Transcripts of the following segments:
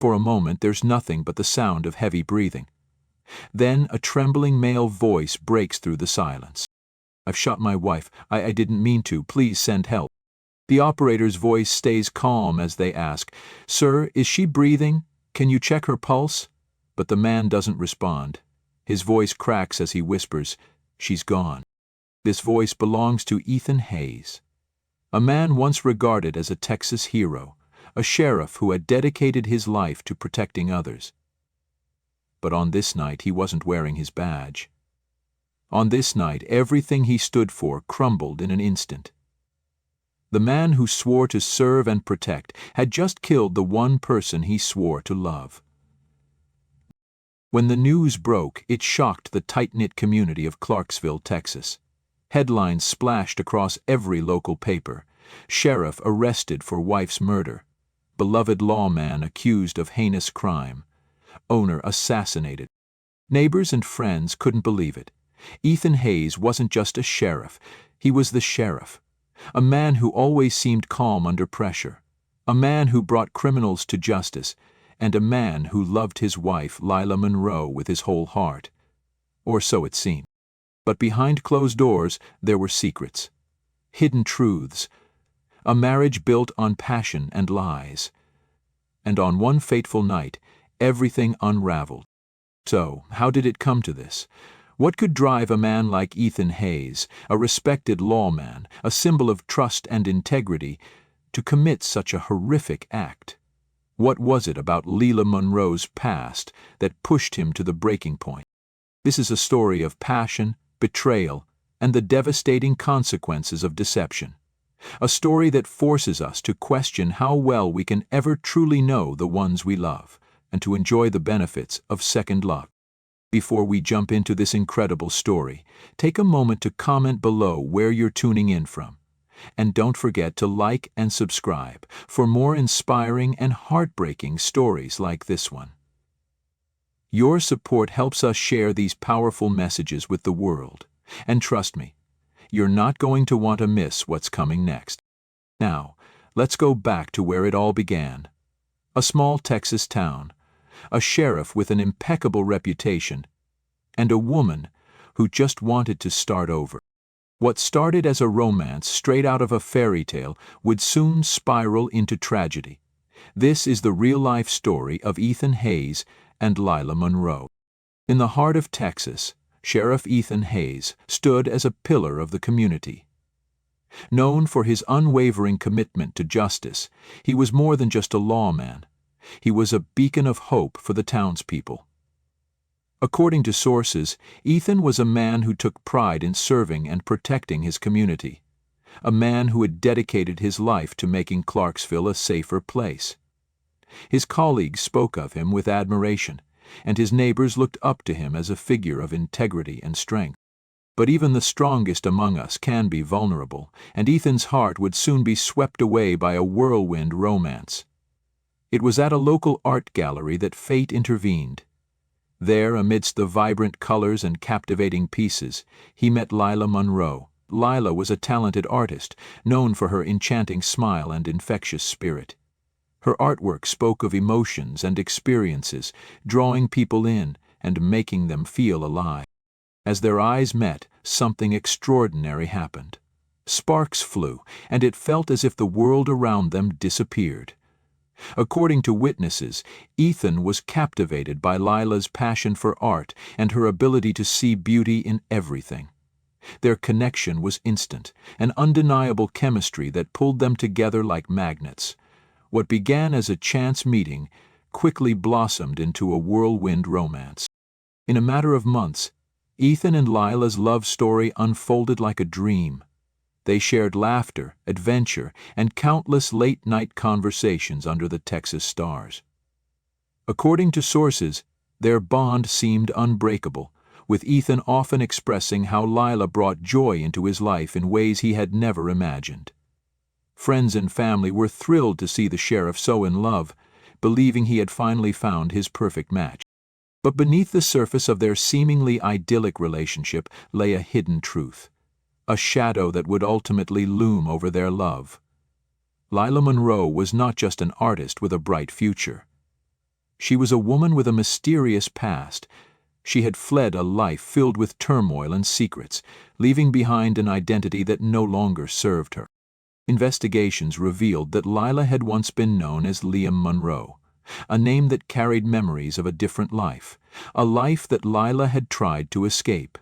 For a moment there's nothing but the sound of heavy breathing. Then a trembling male voice breaks through the silence. "I've shot my wife. I didn't mean to. Please send help." The operator's voice stays calm as they ask, "Sir, is she breathing? Can you check her pulse?" But the man doesn't respond. His voice cracks as he whispers, "She's gone." This voice belongs to Ethan Hayes, a man once regarded as a Texas hero, a sheriff who had dedicated his life to protecting others. But on this night he wasn't wearing his badge. On this night everything he stood for crumbled in an instant. The man who swore to serve and protect had just killed the one person he swore to love. When the news broke, it shocked the tight-knit community of Clarksville, Texas. Headlines splashed across every local paper. Sheriff arrested for wife's murder. Beloved lawman accused of heinous crime. Owner assassinated. Neighbors and friends couldn't believe it. Ethan Hayes wasn't just a sheriff, he was the sheriff. A man who always seemed calm under pressure. A man who brought criminals to justice, and a man who loved his wife, Lila Monroe, with his whole heart. Or so it seemed. But behind closed doors there were secrets. Hidden truths. A marriage built on passion and lies. And on one fateful night, everything unraveled. So, how did it come to this? What could drive a man like Ethan Hayes, a respected lawman, a symbol of trust and integrity, to commit such a horrific act? What was it about Lila Monroe's past that pushed him to the breaking point? This is a story of passion, betrayal, and the devastating consequences of deception. A story that forces us to question how well we can ever truly know the ones we love, and to enjoy the benefits of second love. Before we jump into this incredible story, take a moment to comment below where you're tuning in from. And don't forget to like and subscribe for more inspiring and heartbreaking stories like this one. Your support helps us share these powerful messages with the world. And trust me, you're not going to want to miss what's coming next. Now, let's go back to where it all began. A small Texas town, a sheriff with an impeccable reputation, and a woman who just wanted to start over. What started as a romance straight out of a fairy tale would soon spiral into tragedy. This is the real-life story of Ethan Hayes and Lila Monroe. In the heart of Texas, Sheriff Ethan Hayes stood as a pillar of the community. Known for his unwavering commitment to justice, he was more than just a lawman. He was a beacon of hope for the townspeople. According to sources, Ethan was a man who took pride in serving and protecting his community, a man who had dedicated his life to making Clarksville a safer place. His colleagues spoke of him with admiration, and his neighbors looked up to him as a figure of integrity and strength. But even the strongest among us can be vulnerable, and Ethan's heart would soon be swept away by a whirlwind romance. It was at a local art gallery that fate intervened. There, amidst the vibrant colors and captivating pieces, he met Lila Monroe. Lila was a talented artist, known for her enchanting smile and infectious spirit. Her artwork spoke of emotions and experiences, drawing people in and making them feel alive. As their eyes met, something extraordinary happened. Sparks flew, and it felt as if the world around them disappeared. According to witnesses, Ethan was captivated by Lila's passion for art and her ability to see beauty in everything. Their connection was instant, an undeniable chemistry that pulled them together like magnets. What began as a chance meeting quickly blossomed into a whirlwind romance. In a matter of months, Ethan and Lila's love story unfolded like a dream. They shared laughter, adventure, and countless late-night conversations under the Texas stars. According to sources, their bond seemed unbreakable, with Ethan often expressing how Lila brought joy into his life in ways he had never imagined. Friends and family were thrilled to see the sheriff so in love, believing he had finally found his perfect match. But beneath the surface of their seemingly idyllic relationship lay a hidden truth, a shadow that would ultimately loom over their love. Lila Monroe was not just an artist with a bright future. She was a woman with a mysterious past. She had fled a life filled with turmoil and secrets, leaving behind an identity that no longer served her. Investigations revealed that Lila had once been known as Liam Monroe, a name that carried memories of a different life, a life that Lila had tried to escape.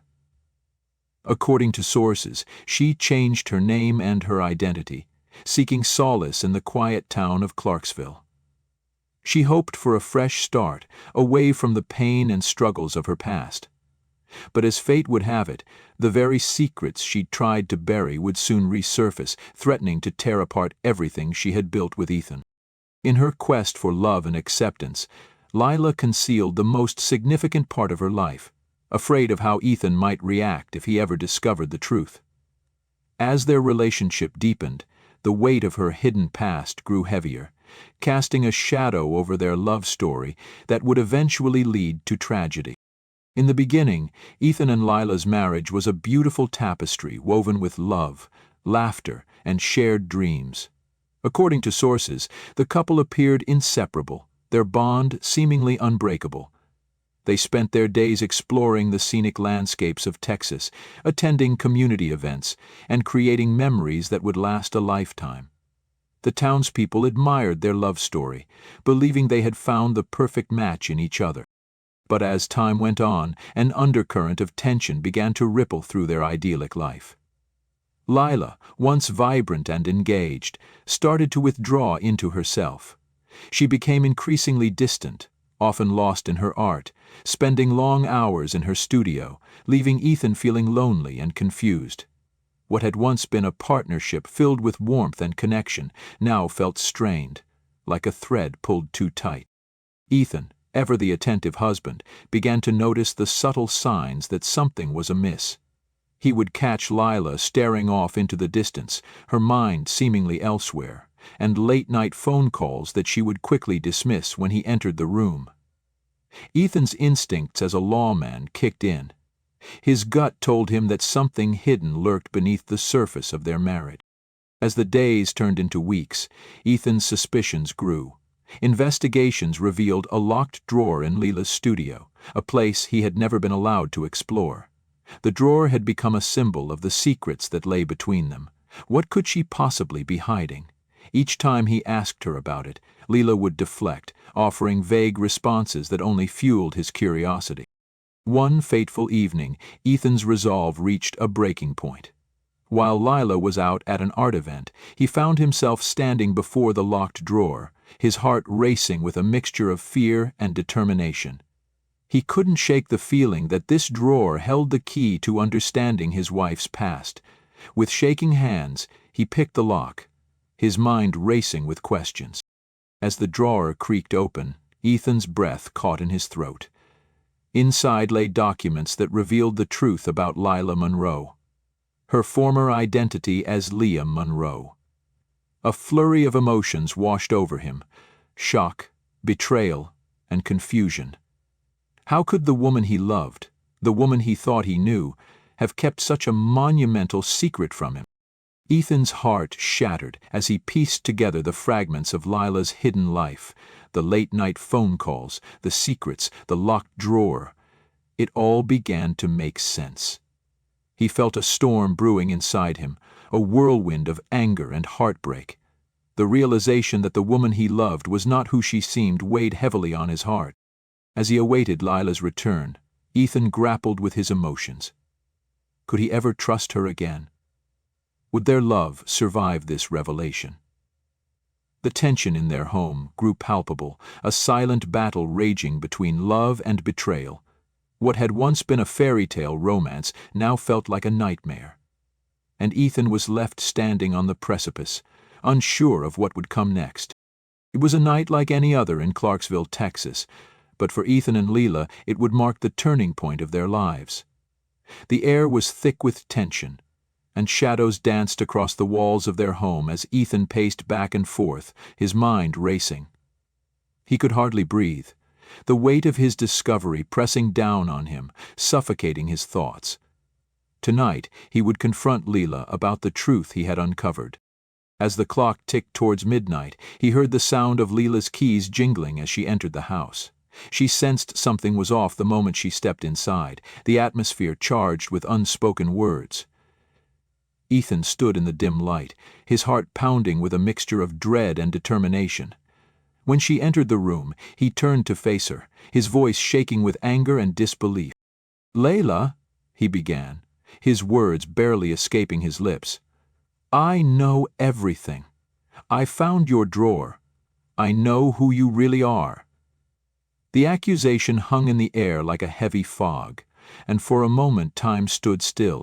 According to sources, she changed her name and her identity, seeking solace in the quiet town of Clarksville. She hoped for a fresh start, away from the pain and struggles of her past. But as fate would have it, the very secrets she'd tried to bury would soon resurface, threatening to tear apart everything she had built with Ethan. In her quest for love and acceptance, Lila concealed the most significant part of her life, afraid of how Ethan might react if he ever discovered the truth. As their relationship deepened, the weight of her hidden past grew heavier, casting a shadow over their love story that would eventually lead to tragedy. In the beginning, Ethan and Lila's marriage was a beautiful tapestry woven with love, laughter, and shared dreams. According to sources, the couple appeared inseparable, their bond seemingly unbreakable. They spent their days exploring the scenic landscapes of Texas, attending community events, and creating memories that would last a lifetime. The townspeople admired their love story, believing they had found the perfect match in each other. But as time went on, an undercurrent of tension began to ripple through their idyllic life. Lila, once vibrant and engaged, started to withdraw into herself. She became increasingly distant, often lost in her art, spending long hours in her studio, leaving Ethan feeling lonely and confused. What had once been a partnership filled with warmth and connection now felt strained, like a thread pulled too tight. Ethan, ever the attentive husband, began to notice the subtle signs that something was amiss. He would catch Lila staring off into the distance, her mind seemingly elsewhere, and late-night phone calls that she would quickly dismiss when he entered the room. Ethan's instincts as a lawman kicked in. His gut told him that something hidden lurked beneath the surface of their marriage. As the days turned into weeks, Ethan's suspicions grew. Investigations revealed a locked drawer in Lila's studio, a place he had never been allowed to explore. The drawer had become a symbol of the secrets that lay between them. What could she possibly be hiding? Each time he asked her about it, Lila would deflect, offering vague responses that only fueled his curiosity. One fateful evening, Ethan's resolve reached a breaking point. While Lila was out at an art event, he found himself standing before the locked drawer, his heart racing with a mixture of fear and determination. He couldn't shake the feeling that this drawer held the key to understanding his wife's past. With shaking hands, he picked the lock, his mind racing with questions. As the drawer creaked open, Ethan's breath caught in his throat. Inside lay documents that revealed the truth about Lila Monroe, her former identity as Liam Monroe. A flurry of emotions washed over him: shock, betrayal, and confusion. How could the woman he loved, the woman he thought he knew, have kept such a monumental secret from him? Ethan's heart shattered as he pieced together the fragments of Lila's hidden life, the late-night phone calls, the secrets, the locked drawer. It all began to make sense. He felt a storm brewing inside him, a whirlwind of anger and heartbreak. The realization that the woman he loved was not who she seemed weighed heavily on his heart. As he awaited Lila's return, Ethan grappled with his emotions. Could he ever trust her again? Would their love survive this revelation? The tension in their home grew palpable, a silent battle raging between love and betrayal. What had once been a fairy tale romance now felt like a nightmare. And Ethan was left standing on the precipice, unsure of what would come next. It was a night like any other in Clarksville, Texas, but for Ethan and Lila it would mark the turning point of their lives. The air was thick with tension, and shadows danced across the walls of their home as Ethan paced back and forth, his mind racing. He could hardly breathe, the weight of his discovery pressing down on him, suffocating his thoughts. Tonight he would confront Lila about the truth he had uncovered. As the clock ticked towards midnight, he heard the sound of Leela's keys jingling as she entered the house. She sensed something was off the moment she stepped inside, the atmosphere charged with unspoken words. Ethan stood in the dim light, his heart pounding with a mixture of dread and determination. When she entered the room, he turned to face her, his voice shaking with anger and disbelief. "Layla," he began, his words barely escaping his lips. "I know everything. I found your drawer. I know who you really are." The accusation hung in the air like a heavy fog, and for a moment time stood still.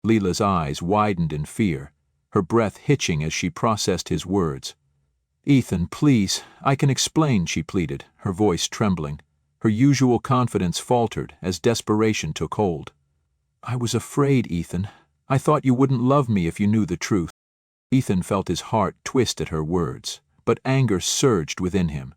Leela's eyes widened in fear, her breath hitching as she processed his words. "Ethan, please, I can explain," she pleaded, her voice trembling. Her usual confidence faltered as desperation took hold. "I was afraid, Ethan. I thought you wouldn't love me if you knew the truth." Ethan felt his heart twist at her words, but anger surged within him.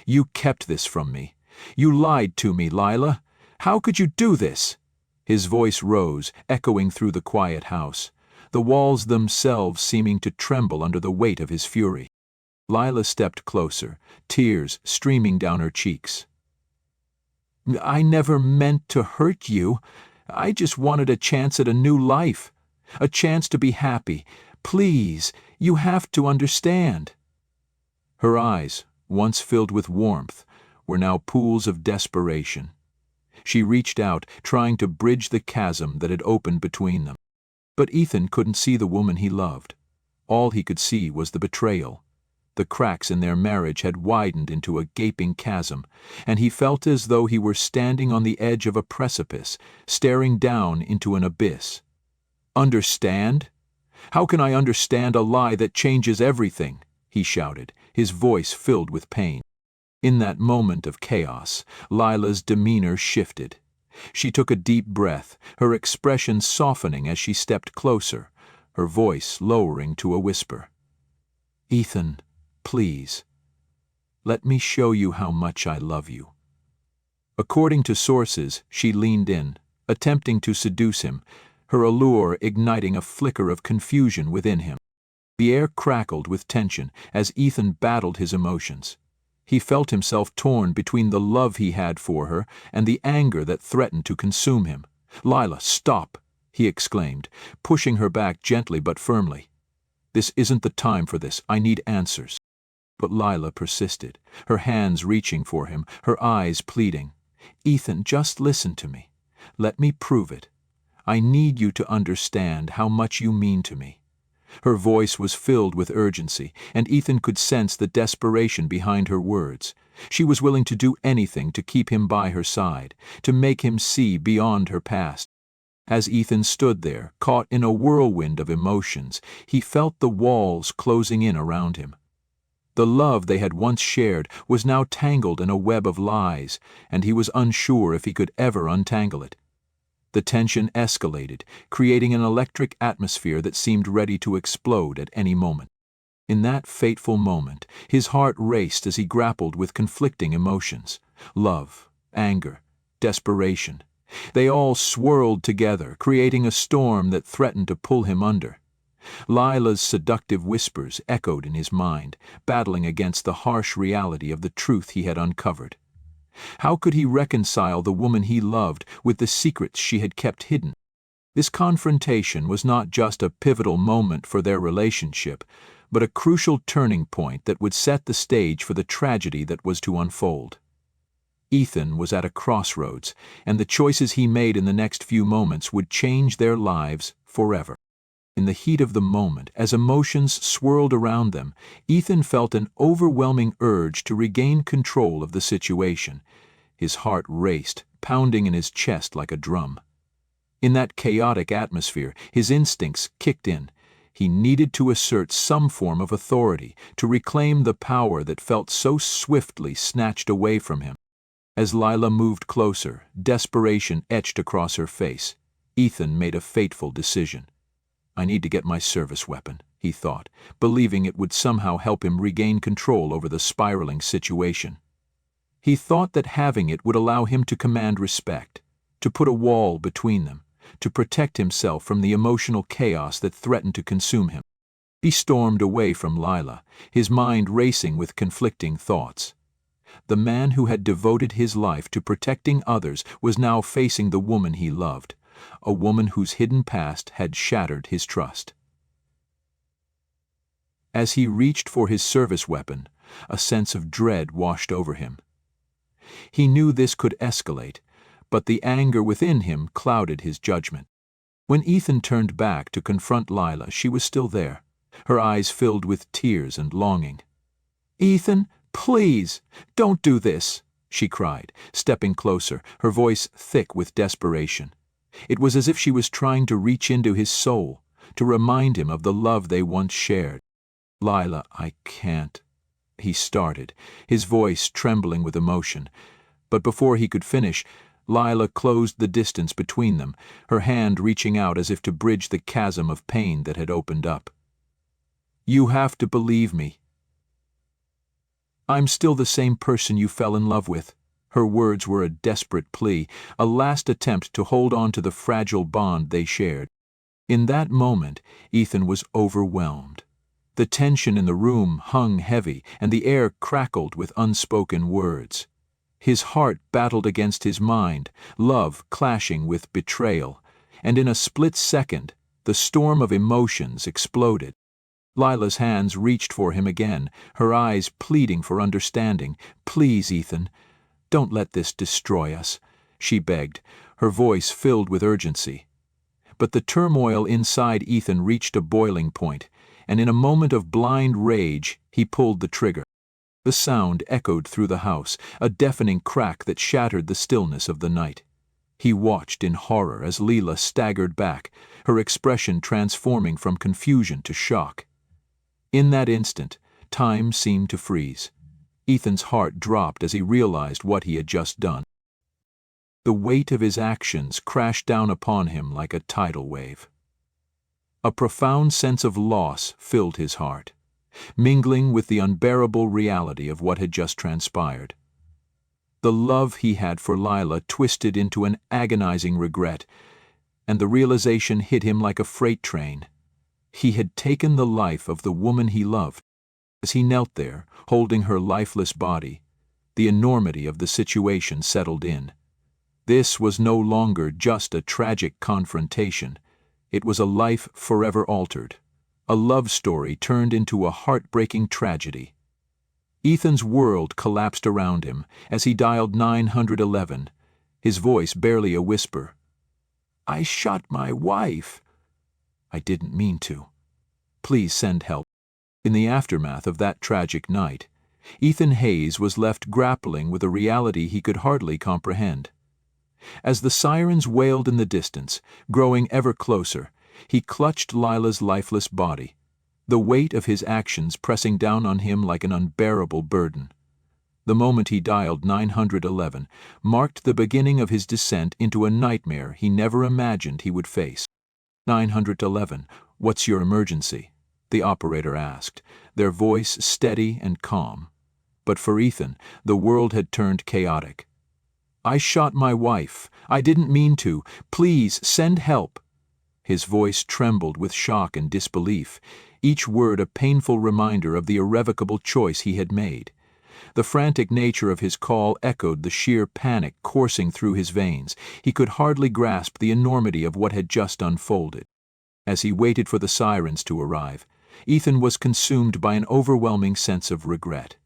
"You kept this from me. You lied to me, Lila. How could you do this?" His voice rose, echoing through the quiet house, the walls themselves seeming to tremble under the weight of his fury. Lila stepped closer, tears streaming down her cheeks. "I never meant to hurt you. I just wanted a chance at a new life, a chance to be happy. Please, you have to understand." Her eyes, once filled with warmth, were now pools of desperation. She reached out, trying to bridge the chasm that had opened between them. But Ethan couldn't see the woman he loved. All he could see was the betrayal. The cracks in their marriage had widened into a gaping chasm, and he felt as though he were standing on the edge of a precipice, staring down into an abyss. "Understand? How can I understand a lie that changes everything?" he shouted, his voice filled with pain. In that moment of chaos, Lila's demeanor shifted. She took a deep breath, her expression softening as she stepped closer, her voice lowering to a whisper. "Ethan, please, let me show you how much I love you." According to sources, she leaned in, attempting to seduce him, her allure igniting a flicker of confusion within him. The air crackled with tension as Ethan battled his emotions. He felt himself torn between the love he had for her and the anger that threatened to consume him. "Lila, stop!" he exclaimed, pushing her back gently but firmly. "This isn't the time for this. I need answers." But Lila persisted, her hands reaching for him, her eyes pleading. "Ethan, just listen to me. Let me prove it. I need you to understand how much you mean to me." Her voice was filled with urgency, and Ethan could sense the desperation behind her words. She was willing to do anything to keep him by her side, to make him see beyond her past. As Ethan stood there, caught in a whirlwind of emotions, he felt the walls closing in around him. The love they had once shared was now tangled in a web of lies, and he was unsure if he could ever untangle it. The tension escalated, creating an electric atmosphere that seemed ready to explode at any moment. In that fateful moment, his heart raced as he grappled with conflicting emotions. Love, anger, desperation. They all swirled together, creating a storm that threatened to pull him under. Lila's seductive whispers echoed in his mind, battling against the harsh reality of the truth he had uncovered. How could he reconcile the woman he loved with the secrets she had kept hidden? This confrontation was not just a pivotal moment for their relationship, but a crucial turning point that would set the stage for the tragedy that was to unfold. Ethan was at a crossroads, and the choices he made in the next few moments would change their lives forever. In the heat of the moment, as emotions swirled around them, Ethan felt an overwhelming urge to regain control of the situation. His heart raced, pounding in his chest like a drum. In that chaotic atmosphere, his instincts kicked in. He needed to assert some form of authority, to reclaim the power that felt so swiftly snatched away from him. As Lila moved closer, desperation etched across her face. Ethan made a fateful decision. "I need to get my service weapon," he thought, believing it would somehow help him regain control over the spiraling situation. He thought that having it would allow him to command respect, to put a wall between them, to protect himself from the emotional chaos that threatened to consume him. He stormed away from Lila, his mind racing with conflicting thoughts. The man who had devoted his life to protecting others was now facing the woman he loved, a woman whose hidden past had shattered his trust. As he reached for his service weapon, a sense of dread washed over him. He knew this could escalate, but the anger within him clouded his judgment. When Ethan turned back to confront Lila, she was still there, her eyes filled with tears and longing. "Ethan, please, don't do this," she cried, stepping closer, her voice thick with desperation. It was as if she was trying to reach into his soul, to remind him of the love they once shared. "Lila, I can't," he started, his voice trembling with emotion. But before he could finish, Lila closed the distance between them, her hand reaching out as if to bridge the chasm of pain that had opened up. "You have to believe me. I'm still the same person you fell in love with." Her words were a desperate plea, a last attempt to hold on to the fragile bond they shared. In that moment, Ethan was overwhelmed. The tension in the room hung heavy, and the air crackled with unspoken words. His heart battled against his mind, love clashing with betrayal, and in a split second, the storm of emotions exploded. Lila's hands reached for him again, her eyes pleading for understanding. "Please, Ethan, don't let this destroy us," she begged, her voice filled with urgency. But the turmoil inside Ethan reached a boiling point, and in a moment of blind rage, he pulled the trigger. The sound echoed through the house, a deafening crack that shattered the stillness of the night. He watched in horror as Lila staggered back, her expression transforming from confusion to shock. In that instant, time seemed to freeze. Ethan's heart dropped as he realized what he had just done. The weight of his actions crashed down upon him like a tidal wave. A profound sense of loss filled his heart, mingling with the unbearable reality of what had just transpired. The love he had for Lila twisted into an agonizing regret, and the realization hit him like a freight train. He had taken the life of the woman he loved. As he knelt there, holding her lifeless body, the enormity of the situation settled in. This was no longer just a tragic confrontation. It was a life forever altered, a love story turned into a heartbreaking tragedy. Ethan's world collapsed around him as he dialed 911, his voice barely a whisper. "I shot my wife." "I didn't mean to. Please send help." In the aftermath of that tragic night, Ethan Hayes was left grappling with a reality he could hardly comprehend. As the sirens wailed in the distance, growing ever closer, he clutched Lila's lifeless body, the weight of his actions pressing down on him like an unbearable burden. The moment he dialed 911 marked the beginning of his descent into a nightmare he never imagined he would face. 911, "What's your emergency?" the operator asked, their voice steady and calm. But for Ethan, the world had turned chaotic. "I shot my wife. I didn't mean to. Please send help." His voice trembled with shock and disbelief, each word a painful reminder of the irrevocable choice he had made. The frantic nature of his call echoed the sheer panic coursing through his veins. He could hardly grasp the enormity of what had just unfolded. As he waited for the sirens to arrive, Ethan was consumed by an overwhelming sense of regret.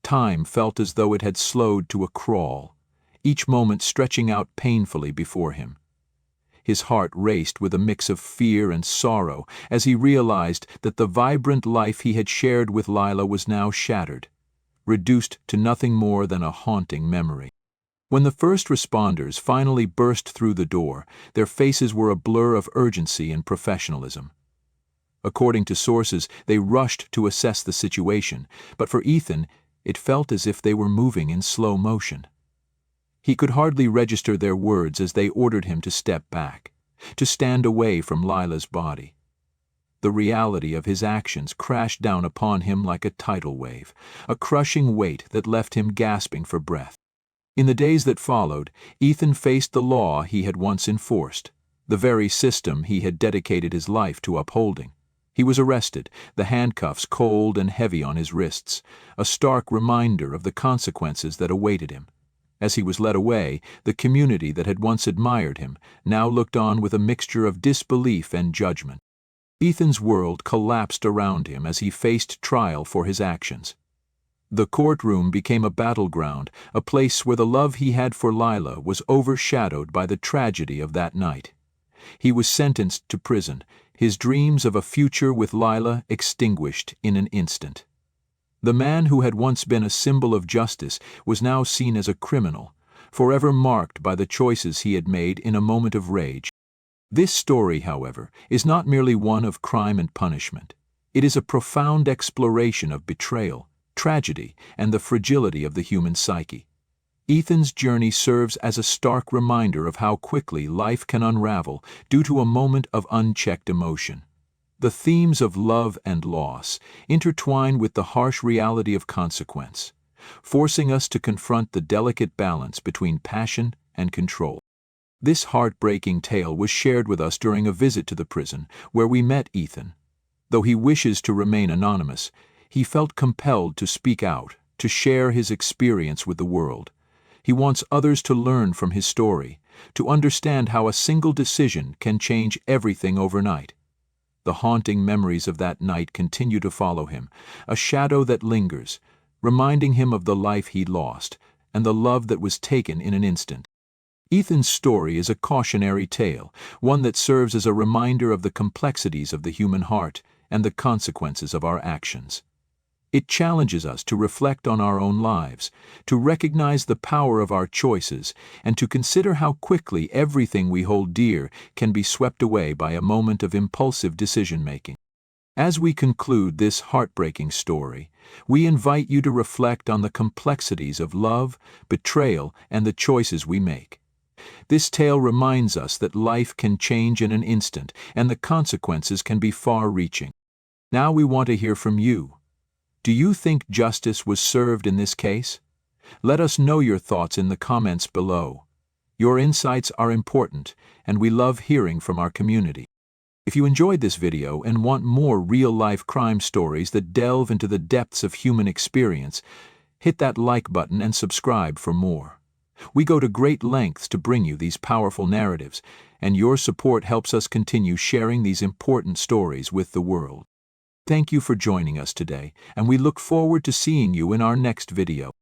Time felt as though it had slowed to a crawl, each moment stretching out painfully before him. His heart raced with a mix of fear and sorrow as he realized that the vibrant life he had shared with Lila was now shattered, reduced to nothing more than a haunting memory. When the first responders finally burst through the door, their faces were a blur of urgency and professionalism. According to sources, they rushed to assess the situation, but for Ethan, it felt as if they were moving in slow motion. He could hardly register their words as they ordered him to step back, to stand away from Lila's body. The reality of his actions crashed down upon him like a tidal wave, a crushing weight that left him gasping for breath. In the days that followed, Ethan faced the law he had once enforced, the very system he had dedicated his life to upholding. He was arrested, the handcuffs cold and heavy on his wrists, a stark reminder of the consequences that awaited him. As he was led away, the community that had once admired him now looked on with a mixture of disbelief and judgment. Ethan's world collapsed around him as he faced trial for his actions. The courtroom became a battleground, a place where the love he had for Lila was overshadowed by the tragedy of that night. He was sentenced to prison, his dreams of a future with Lila extinguished in an instant. The man who had once been a symbol of justice was now seen as a criminal, forever marked by the choices he had made in a moment of rage. This story, however, is not merely one of crime and punishment. It is a profound exploration of betrayal, tragedy, and the fragility of the human psyche. Ethan's journey serves as a stark reminder of how quickly life can unravel due to a moment of unchecked emotion. The themes of love and loss intertwine with the harsh reality of consequence, forcing us to confront the delicate balance between passion and control. This heartbreaking tale was shared with us during a visit to the prison, where we met Ethan. Though he wishes to remain anonymous, he felt compelled to speak out, to share his experience with the world. He wants others to learn from his story, to understand how a single decision can change everything overnight. The haunting memories of that night continue to follow him, a shadow that lingers, reminding him of the life he lost and the love that was taken in an instant. Ethan's story is a cautionary tale, one that serves as a reminder of the complexities of the human heart and the consequences of our actions. It challenges us to reflect on our own lives, to recognize the power of our choices, and to consider how quickly everything we hold dear can be swept away by a moment of impulsive decision-making. As we conclude this heartbreaking story, we invite you to reflect on the complexities of love, betrayal, and the choices we make. This tale reminds us that life can change in an instant, and the consequences can be far-reaching. Now we want to hear from you. Do you think justice was served in this case? Let us know your thoughts in the comments below. Your insights are important, and we love hearing from our community. If you enjoyed this video and want more real-life crime stories that delve into the depths of human experience, hit that like button and subscribe for more. We go to great lengths to bring you these powerful narratives, and your support helps us continue sharing these important stories with the world. Thank you for joining us today, and we look forward to seeing you in our next video.